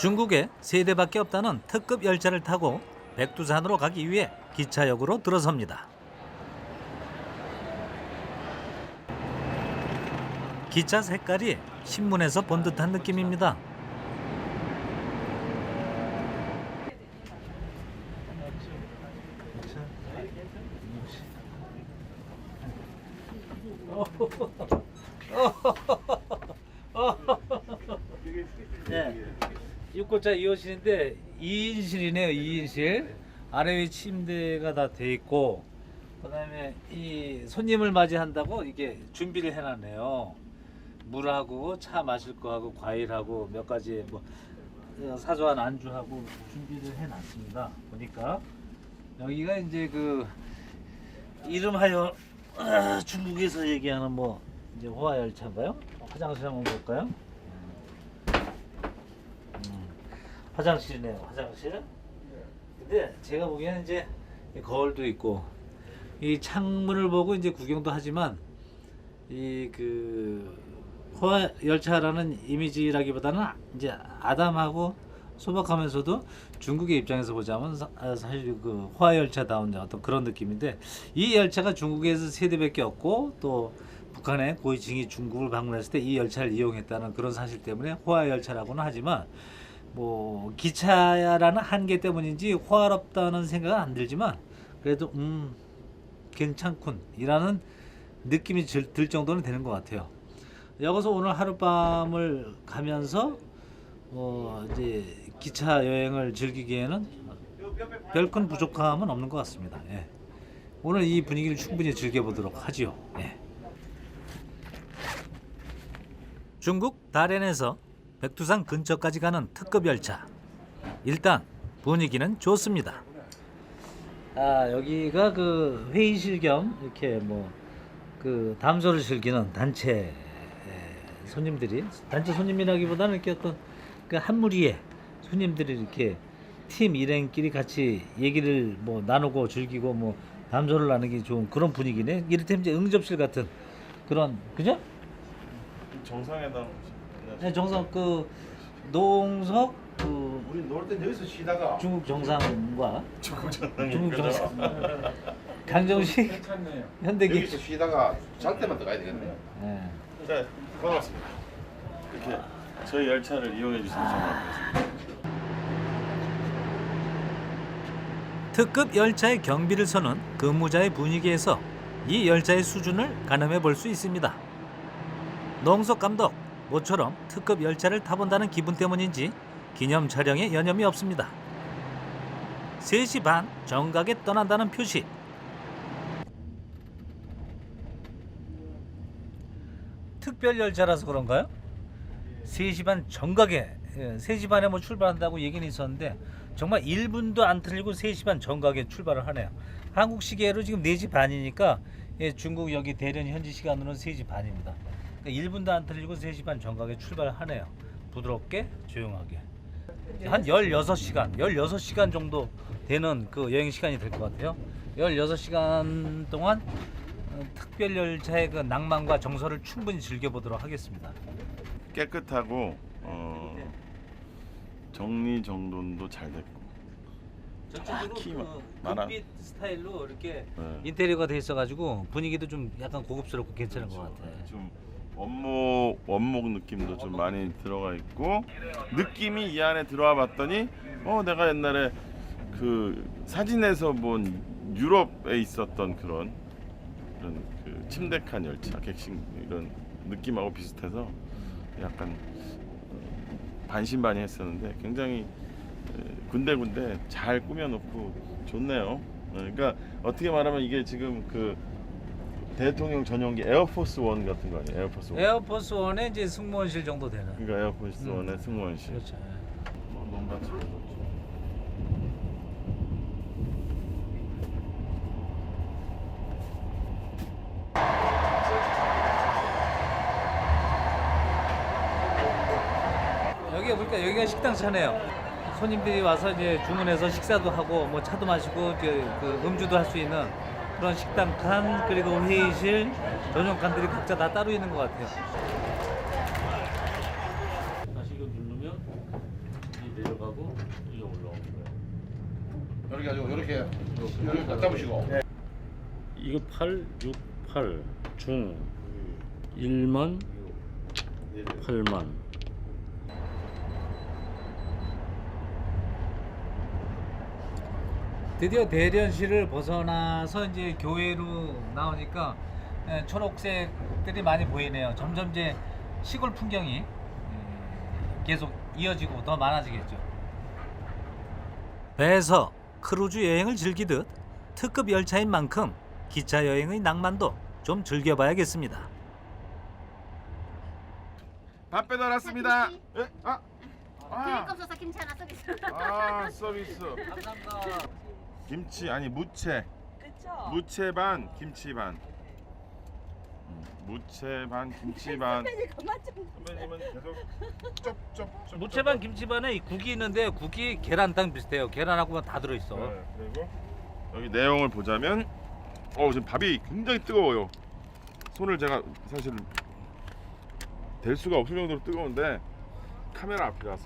중국에 세 대밖에 없다는 특급 열차를 타고 백두산으로 가기 위해 기차역으로 들어섭니다. 기차 색깔이 신문에서 본 듯한 느낌입니다. 네. 6호차 2호실인데 2인실이네요. 2인실. 아래 위 침대가 다 돼 있고, 그다음에 이 손님을 맞이한다고 이게 준비를 해놨네요. 물하고 차 마실 거하고 과일하고 몇 가지 뭐 사소한 안주하고 준비를 해놨습니다. 보니까 여기가 이제 그 이름하여 중국에서 얘기하는 뭐 이제 호화열차인가요? 화장실 한번 볼까요? 화장실이네요. 화장실. 근데 제가 보기에는 이제 거울도 있고 이 창문을 보고 이제 구경도 하지만 이 그 호화 열차라는 이미지라기보다는 이제 아담하고 소박하면서도 중국의 입장에서 보자면 사실 그 호화 열차다운 어떤 그런 느낌인데, 이 열차가 중국에서 세 대밖에 없고 또 북한의 고위층이 중국을 방문했을 때 이 열차를 이용했다는 그런 사실 때문에 호화 열차라고는 하지만, 뭐 기차라는 한계 때문인지 호화롭다는 생각은 안 들지만 그래도 괜찮군 이라는 느낌이 들 정도는 되는 것 같아요. 여기서 오늘 하룻밤을 가면서 이제 기차 여행을 즐기기에는 별 큰 부족함은 없는 것 같습니다. 예. 오늘 이 분위기를 충분히 즐겨보도록 하지요. 예. 중국 다롄에서 백두산 근처까지 가는 특급 열차. 일단 분위기는 좋습니다. 여기가 그 회의실 겸 이렇게 뭐 그 담소를 즐기는 단체 손님들이, 단체 손님이라기보다는 이렇게 어떤 그 한 무리의 손님들이 이렇게 팀 일행끼리 같이 얘기를 뭐 나누고 즐기고 뭐 담소를 나누기 좋은 그런 분위기네. 이를테면 이제 응접실 같은 그런, 그죠? 정상회담. 네, 정상 그 노웅석 그 우리 놀 땐 여기서 쉬다가 중국 정상과 중국 중국 정상 강정식 괜찮네요. 현대기. 여기서 쉬다가 잘 때만 들어가야 되겠네요. 네. 자, 반갑습니다. 이렇게 저희 열차를 이용해 주셔서 정말 고맙습니다. 특급 열차의 경비를 서는 근무자의 분위기에서 이 열차의 수준을 가늠해 볼 수 있습니다. 노웅석 감독, 모처럼 특급 열차를 타본다는 기분 때문인지 기념 촬영에 여념이 없습니다. 3시 반 정각에 떠난다는 표시. 특별 열차라서 그런가요? 3시 반 정각에, 3시 반에 뭐 출발한다고 얘기는 있었는데 정말 1분도 안 틀리고 3시 반 정각에 출발을 하네요. 한국 시계로 지금 4시 반이니까 중국 여기 대련 현지 시간으로는 3시 반입니다. 그러니까 1분도 안 틀리고 3시 반 정각에 출발을 하네요. 부드럽게 조용하게. 한 16시간 정도 되는 그 여행 시간이 될 것 같아요. 16시간 동안 특별 열차의 그 낭만과 정서를 충분히 즐겨보도록 하겠습니다. 깨끗하고 정리정돈도 잘 됐고 정확히 많아. 빛 스타일로 이렇게 네. 인테리어가 돼 있어가지고 분위기도 좀 약간 고급스럽고 괜찮은 것 같아요. 좀 원목 느낌도 좀 많이 들어가 있고, 느낌이 이 안에 들어와 봤더니 내가 옛날에 그 사진에서 본 유럽에 있었던 그런 그 침대칸 열차 객실 이런 느낌하고 비슷해서 약간 반신반의했었는데 굉장히 군데군데 잘 꾸며놓고 좋네요. 그러니까 어떻게 말하면 이게 지금 그 대통령 전용기 에어포스 원 같은 거 아니에요? 에어포스 원. 에어포스 원의 이제 승무원실 정도 되는. 그러니까 에어포스 원의 승무원실. 그렇죠. 뭔가 참 여기 보니까 여기가 식당차네요. 손님들이 와서 이제 주문해서 식사도 하고 뭐 차도 마시고 그 음주도 할 수 있는 그런 식당 칸, 그리고 회의실, 전용 칸들이 각자 다 따로 있는 것 같아요. 다시 이거 누르면 내려가고 이게 올라오는 거예요. 이렇게 가지고 이렇게 딱 잡으시고. 이거 8, 6, 8, 중 1만, 8만. 드디어 대련시를 벗어나서 이제 교외로 나오니까 초록색들이 많이 보이네요. 점점 이제 시골 풍경이 계속 이어지고 더 많아지겠죠. 배에서 크루즈 여행을 즐기듯 특급 열차인 만큼 기차 여행의 낭만도 좀 즐겨봐야겠습니다. 밥 배달왔습니다. 김치. 예? 아, 드릴 거 없어서 김치 하나 서비스. 서비스. 감사합니다. 김치 아니 무채. 무채 반 김치 반. 무채 반 김치 반. 선배님은 계속 쩝쩝쩝. 무채반 김치반에 이 국이 있는데 국이 계란탕 비슷해요. 계란하고만 다 들어있어. 네, 그리고 여기 내용을 보자면 지금 밥이 굉장히 뜨거워요. 손을 제가 사실 댈 수가 없을 정도로 뜨거운데 카메라 앞에 가서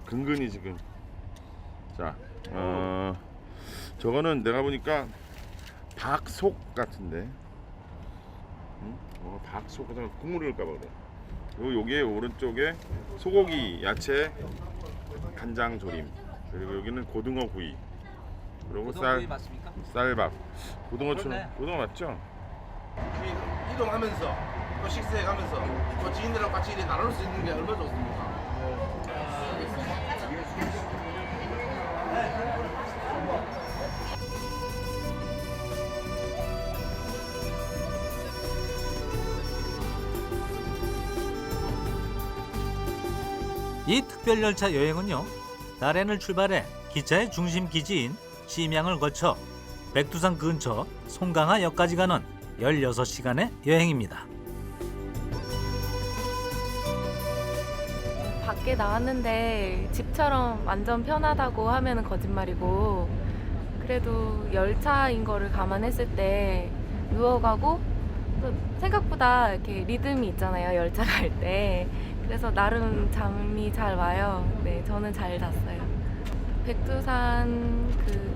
근근히 지금 자 저거는 내가 보니까 박속 같은데 박속 그다음에 국물을 넣을까 봐 그래. 그리고 여기에 오른쪽에 소고기 야채 간장 조림 그리고 여기는 고등어 구이 그리고 맞습니까? 쌀밥 고등어처럼 그렇네. 고등어 맞죠? 이동하면서 또 식사해 가면서 또 지인들하고 같이 이렇게 나눌 수 있는 게 얼마나 좋습니까? 이 특별열차 여행은요, 다롄을 출발해 기차의 중심 기지인 심양을 거쳐 백두산 근처 송강하역까지 가는 16시간의 여행입니다. 밖에 나왔는데 집처럼 완전 편하다고 하면은 거짓말이고, 그래도 열차인 거를 감안했을 때 누워가고 또 생각보다 이렇게 리듬이 있잖아요, 열차 갈 때. 그래서 나름 잠이 잘 와요. 네, 저는 잘 잤어요. 백두산 그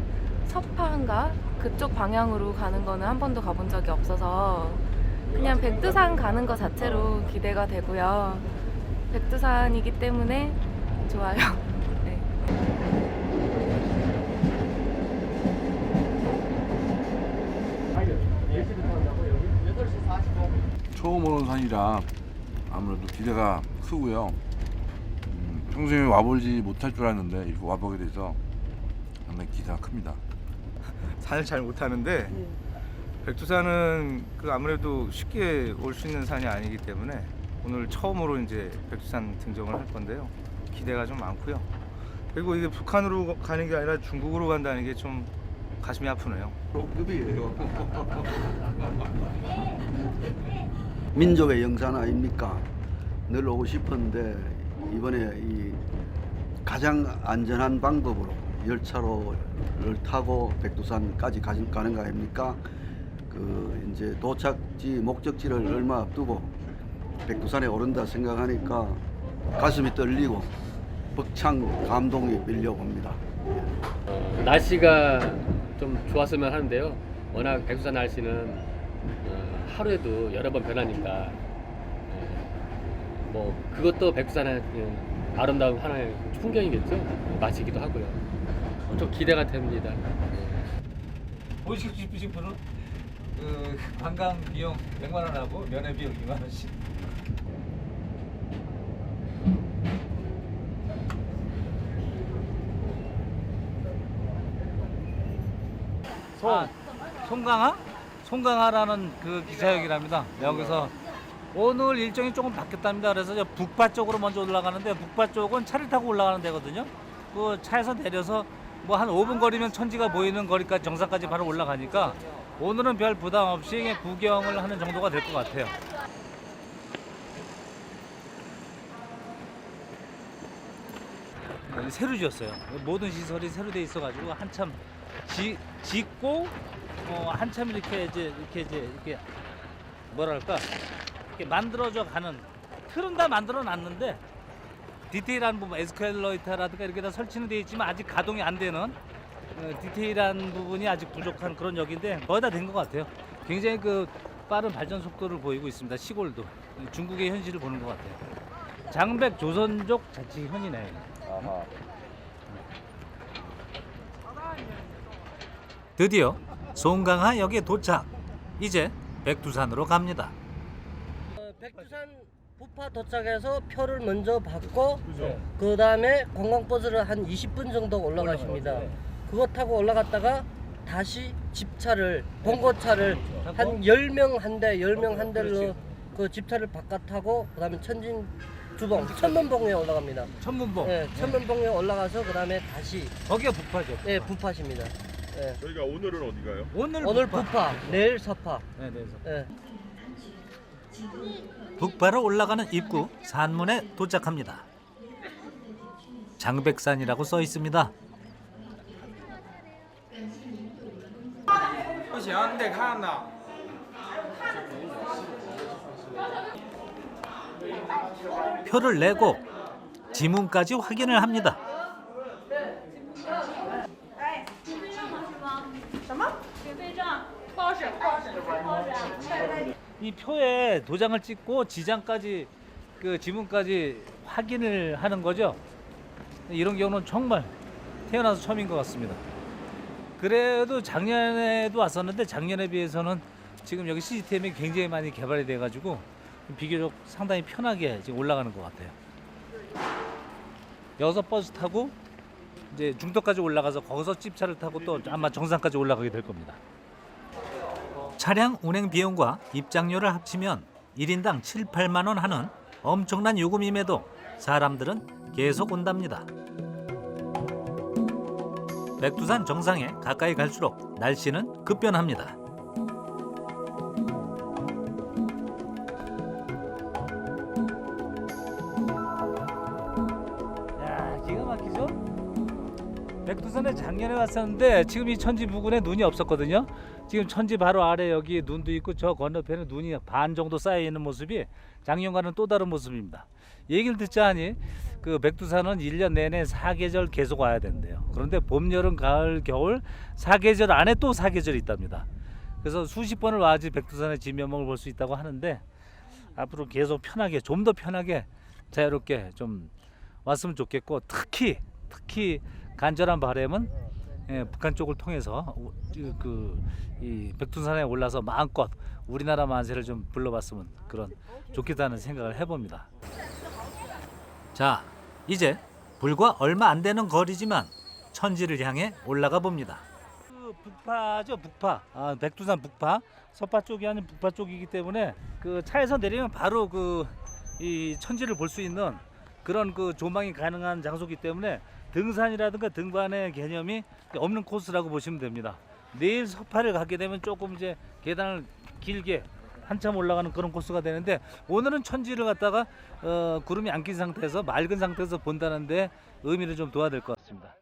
서파인가 그쪽 방향으로 가는 거는 한 번도 가본 적이 없어서 그냥 백두산 가는 거 자체로 기대가 되고요. 백두산이기 때문에 좋아요. 네. 처음 오는 산이라 아무래도 기대가 크고요. 평소에 와보지 못할 줄 알았는데 이렇게 와보게 돼서 상당히 기대가 큽니다. 산을 잘 못하는데 백두산은 그 아무래도 쉽게 올 수 있는 산이 아니기 때문에 오늘 처음으로 이제 백두산 등정을 할 건데요. 기대가 좀 많고요. 그리고 이게 북한으로 가는 게 아니라 중국으로 간다는 게 좀 가슴이 아프네요. 민족의 영산 아닙니까? 늘 오고 싶었는데 이번에 이 가장 안전한 방법으로 열차로를 타고 백두산까지 가는 거 아닙니까? 그 이제 도착지 목적지를 얼마 앞두고 백두산에 오른다 생각하니까 가슴이 떨리고 벅찬 감동이 밀려옵니다. 날씨가 좀 좋았으면 하는데요. 워낙 백두산 날씨는 하루에도 여러 번 변하니까 뭐 그것도 백두산의 아름다운 하나의 풍경이겠죠. 맛이기도 하고요. 좀 기대가 됩니다. 보시고 싶으신 분은 관광 비용 100만 원 하고 면회 비용 2만 원씩. 송강하? 송강하라는 그 기차역이랍니다. 여기서 오늘 일정이 조금 바뀌었답니다. 그래서 저 북파 쪽으로 먼저 올라가는데 북파 쪽은 차를 타고 올라가는 데거든요. 그 차에서 내려서 뭐 한 5분 거리면 천지가 보이는 거리까지 정상까지 바로 올라가니까 오늘은 별 부담 없이 구경을 하는 정도가 될 것 같아요. 새로 지었어요. 모든 시설이 새로 돼 있어가지고 한참 짓고 한참 이렇게 뭐랄까 이렇게 만들어져 가는 틀은 다 만들어 놨는데 디테일한 부분 에스컬레이터라든가 이렇게 다 설치는 되어 있지만 아직 가동이 안 되는 디테일한 부분이 아직 부족한 그런 역인데 거의 다 된 것 같아요. 굉장히 그 빠른 발전 속도를 보이고 있습니다. 시골도 중국의 현실을 보는 것 같아요. 장백 조선족 자치현이네. 드디어 송강하역에 도착. 이제 백두산으로 갑니다. 백두산 부파 도착해서 표를 먼저 받고 그 다음에 관광버스를 한 20분 정도 올라가십니다. 그거 타고 올라갔다가 다시 집차를 봉고차를 한 10명 한 대, 10명 한 대로 그 집차를 바깥 타고 그 다음에 천문봉에 올라갑니다. 천문봉. 네, 천문봉에 올라가서 그 다음에 다시 거기가 북파죠. 네, 부파십니다. 네. 저희가 오늘은 어디 가요? 오늘 부파, 내일 서파. 네, 네. 네. 북파로 올라가는 입구 산문에 도착합니다. 장백산이라고 써 있습니다. 표를 내고 지문까지 확인을 합니다. 이 표에 도장을 찍고 지장까지 그 지문까지 확인을 하는 거죠. 이런 경우는 정말 태어나서 처음인 것 같습니다. 그래도 작년에도 왔었는데 작년에 비해서는 지금 여기 시스템이 굉장히 많이 개발이 돼 가지고 비교적 상당히 편하게 지금 올라가는 것 같아요. 여기서 버스 타고 이제 중턱까지 올라가서 거기서 집차를 타고 또 아마 정상까지 올라가게 될 겁니다. 차량 운행 비용과 입장료를 합치면 1인당 7, 8만 원 하는 엄청난 요금임에도 사람들은 계속 온답니다. 백두산 정상에 가까이 갈수록 날씨는 급변합니다. 야, 기가 막히죠? 백두산에 작년에 왔었는데 지금 이 천지 부근에 눈이 없었거든요. 지금 천지 바로 아래 여기 눈도 있고 저 건너편에 눈이 반 정도 쌓여 있는 모습이 작년과는 또 다른 모습입니다. 얘기를 듣자니 그 백두산은 1년 내내 4계절 계속 와야 된대요. 그런데 봄, 여름, 가을, 겨울 4계절 안에 또 4계절이 있답니다. 그래서 수십 번을 와야지 백두산의 진면목을 볼 수 있다고 하는데 앞으로 계속 편하게 좀 더 편하게 자유롭게 좀 왔으면 좋겠고 특히 간절한 바람은 북한 쪽을 통해서 이 백두산에 올라서 마음껏 우리나라 만세를 좀 불러봤으면 그런 좋겠다는 생각을 해봅니다. 자, 이제 불과 얼마 안 되는 거리지만 천지를 향해 올라가 봅니다. 그 북파죠, 북파. 백두산 북파. 서파 쪽이 아닌 북파 쪽이기 때문에 그 차에서 내리면 바로 이 천지를 볼 수 있는 그런 그 조망이 가능한 장소이기 때문에 등산이라든가 등반의 개념이 없는 코스라고 보시면 됩니다. 내일 서파를 가게 되면 조금 이제 계단을 길게 한참 올라가는 그런 코스가 되는데 오늘은 천지를 갖다가 구름이 안 낀 상태에서 맑은 상태에서 본다는데 의미를 좀 둬야 될 것 같습니다.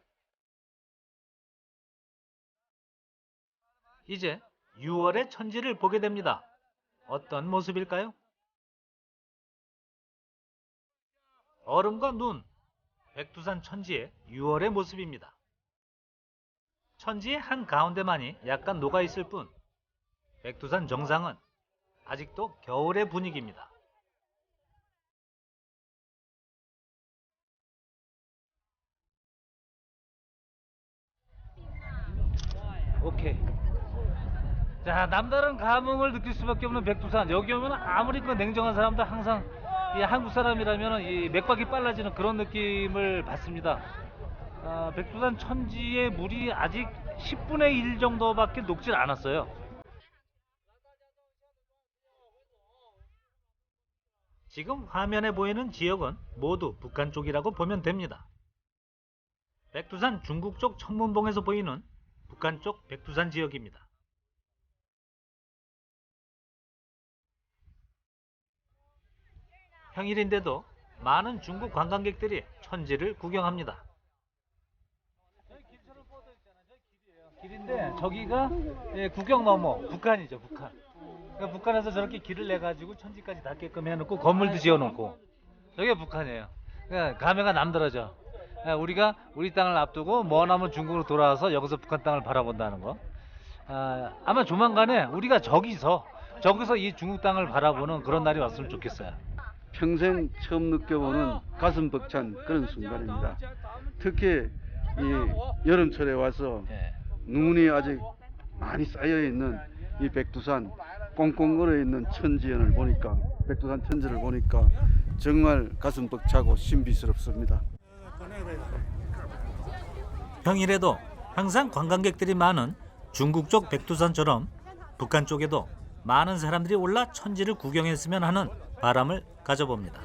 이제 6월의 천지를 보게 됩니다. 어떤 모습일까요? 얼음과 눈, 백두산 천지의 6월의 모습입니다. 천지의 한 가운데만이 약간 녹아있을 뿐 백두산 정상은 아직도 겨울의 분위기입니다. 오케이. 자, 남다른 감흥을 느낄 수밖에 없는 백두산. 여기 오면 아무리 그 냉정한 사람도 항상 이 한국 사람이라면 이 맥박이 빨라지는 그런 느낌을 받습니다. 백두산 천지의 물이 아직 10분의 1 정도밖에 녹질 않았어요. 지금 화면에 보이는 지역은 모두 북한 쪽이라고 보면 됩니다. 백두산 중국 쪽 천문봉에서 보이는 북한 쪽 백두산 지역입니다. 평일인데도 많은 중국 관광객들이 천지를 구경합니다. 길인데 저기가 국경 너머 북한이죠, 북한. 그러니까 북한에서 저렇게 길을 내 가지고 천지까지 닿게끔 해놓고 건물도 지어놓고 여기가 북한이에요. 감회가 남다르죠. 우리가 우리 땅을 앞두고 머나먼 중국으로 돌아와서 여기서 북한 땅을 바라본다는 거. 아마 조만간에 우리가 저기서 이 중국 땅을 바라보는 그런 날이 왔으면 좋겠어요. 평생 처음 느껴보는 가슴 벅찬 그런 순간입니다. 특히 이 여름철에 와서 눈이 아직 많이 쌓여 있는 이 백두산 꽁꽁 얼어 있는 천지연을 보니까 백두산 천지를 보니까 정말 가슴 벅차고 신비스럽습니다. 평일에도 항상 관광객들이 많은 중국 쪽 백두산처럼 북한 쪽에도 많은 사람들이 올라 천지를 구경했으면 하는 바람을 가져봅니다.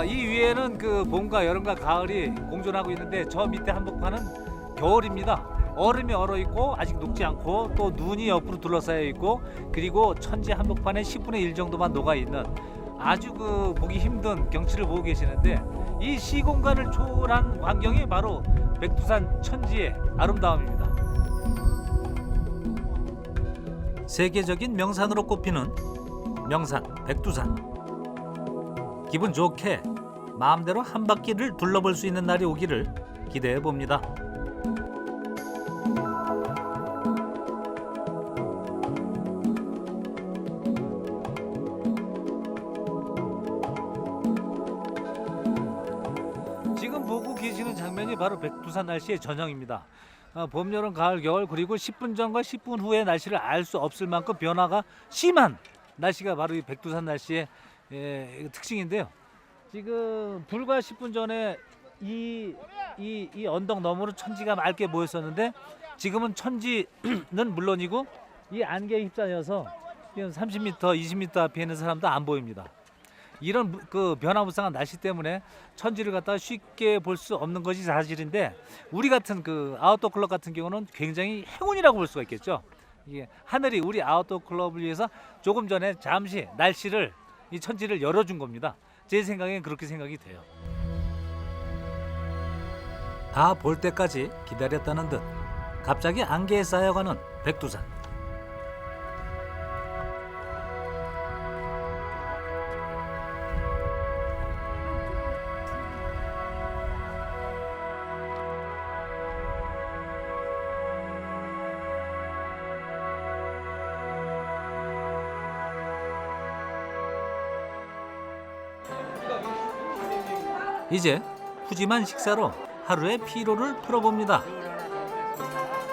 이 위에는 그 봄과 여름과 가을이 공존하고 있는데 저 밑에 한복판은 겨울입니다. 얼음이 얼어 있고 아직 녹지 않고 또 눈이 옆으로 둘러싸여 있고 그리고 천지 한복판에 10분의 1 정도만 녹아 있는 아주 그 보기 힘든 경치를 보고 계시는데 이 시공간을 초월한 광경이 바로 백두산 천지의 아름다움입니다. 세계적인 명산으로 꼽히는 명산 백두산. 기분 좋게 마음대로 한 바퀴를 둘러볼 수 있는 날이 오기를 기대해 봅니다. 지금 보고 계시는 장면이 바로 백두산 날씨의 전형입니다. 봄, 여름, 가을, 겨울 그리고 10분 전과 10분 후의 날씨를 알 수 없을 만큼 변화가 심한 날씨가 바로 이 백두산 날씨의 특징인데요. 지금 불과 10분 전에 이 언덕 너머로 천지가 맑게 보였었는데 지금은 천지는 물론이고 이 안개에 휩싸여서 30m, 20m 앞에 있는 사람도 안 보입니다. 이런 그 변화무쌍한 날씨 때문에 천지를 갖다가 쉽게 볼 수 없는 것이 사실인데 우리 같은 그 아웃도어 클럽 같은 경우는 굉장히 행운이라고 볼 수가 있겠죠. 이게 하늘이 우리 아웃도어 클럽을 위해서 조금 전에 잠시 날씨를 이 천지를 열어준 겁니다. 제 생각엔 그렇게 생각이 돼요. 다 볼 때까지 기다렸다는 듯 갑자기 안개에 쌓여가는 백두산. 이제 푸짐한 식사로 하루의 피로를 풀어봅니다.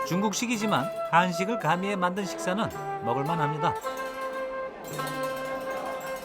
중국식이지만 한식을 가미해 만든 식사는 먹을만합니다.